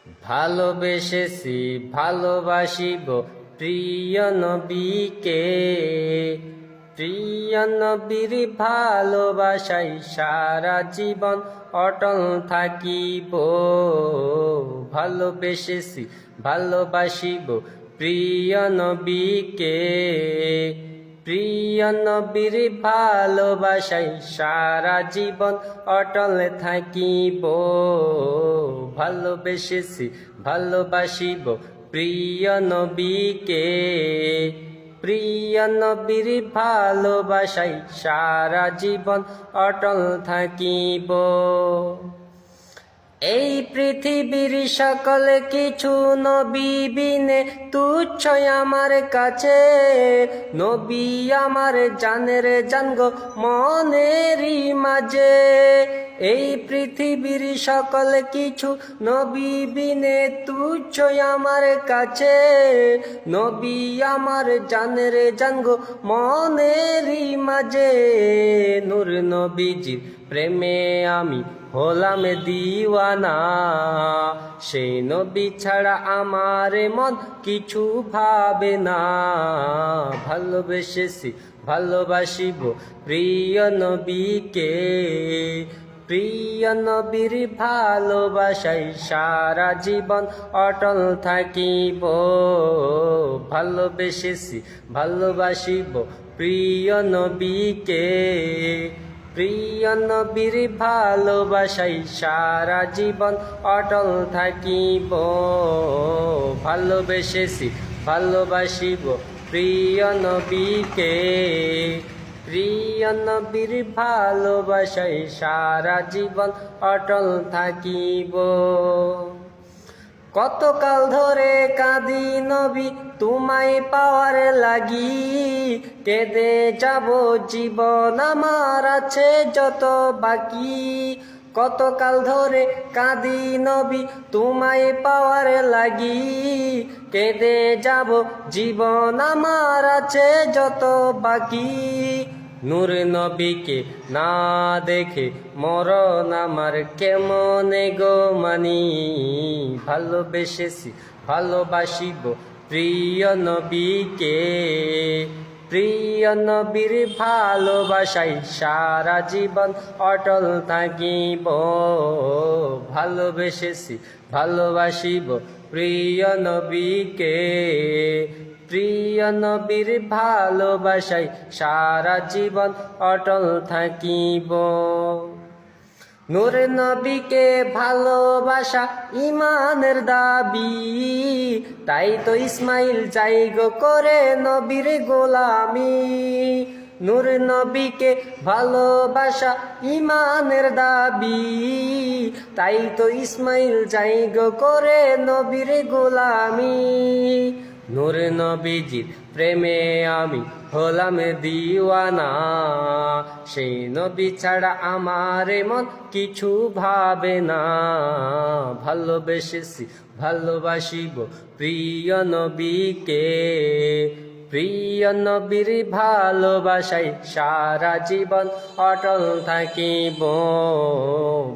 ভালোবেসেছি ভালোবাসিব প্রিয় নবীকে, প্রিয় নবীর ভালোবাসাই সারা জীবন অটল থাকিব। ভালোবেসেছি ভালোবাসিব প্রিয় নবীকে, প্রিয় নবীর ভালোবাসাই সারা জীবন অটল থাকিব। ভালোবেসেছি ভালোবাসিব প্রিয় নবীকে, প্রিয় নবীর ভালোবাসাই সারা জীবন অটল থাকিব। এই পৃথিবীর সকল কিছু নবী বিনে তুচ্ছ আমার কাছে, নবী আমার জানের জান গো মনেরই মাঝে। এই পৃথিবীর সকল কিছু নবী বিনে তুচ্ছ আমার কাছে, নবী আমার জানের জান গো মনেরই মাঝে। নূর নবীজির প্রেমে আমি হলাম দিওয়ানা, সেই নবী ছাড়া আমার মন কিছু ভাবে না। ভালোবেসেছি ভালোবাসিব প্রিয় নবীকে, প্রিয় নবীর ভালোবাসাই সারা জীবন অটল থাকিব। ভালোবেসেছি ভালোবাসিব প্রিয় নবীকে, প্রিয় নবীর ভালোবাসাই সারা জীবন অটল থাকিব। ভালোবেসেছি ভালোবাসিব প্রিয় নবীকে, প্রিয় নবীর ভালোবাসাই সারা জীবন অটল থাকিব। কতকাল ধরে কাঁদি নবী তোমায় পাওয়ার লাগি, কেঁদে যাব জীবন আমার আছে যত বাকি। কতকাল ধরে কাঁদি নবী তোমায় পাওয়ার লাগি, কেঁদে যাব জীবন আমার আছে যত বাকি। নূর নবীকে না দেখে মরণ আমার কেমনে গো মানি। ভালোবেসেছি ভালোবাসিব প্রিয় নবীকে, প্রিয় নবীর ভালোবাসাই সারা জীবন অটল থাকিব। ভালোবেসেছি ভালোবাসিব প্রিয় নবীকে, প্রিয় নবীর ভালোবাসাই সারা জীবন অটল থাকিব। নূর নবীকে ভালোবাসা ইমানের দাবি, তাই তো ইসমাইল যাই গো করে নবীর গোলামি। নূর নবীকে ভালোবাসা ইমানের দাবি, তাই তো ইসমাইল যাই গো করে নবীর গোলামি। নূর নবীজির প্রেমে আমি হলাম দিওয়ানা, সেই নবী ছাড়া আমার মন কিছু ভাবে না। ভালোবেসেছি ভালোবাসিব প্রিয় নবীকে, প্রিয় নবীর ভালোবাসাই সারা জীবন অটল থাকিব।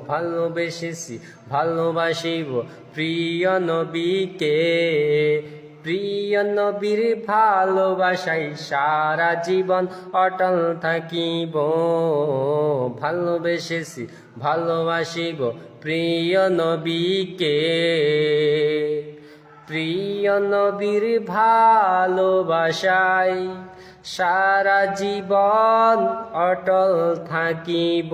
ভালোবেসেছি ভালোবাসিব প্রিয় নবীকে, প্রিয় নবীর ভালোবাসাই সারা জীবন অটল থাকিব। ভালোবেসেছি ভালোবাসিব প্রিয় নবীকে, প্রিয় নবীর ভালোবাসাই সারা জীবন অটল থাকিব।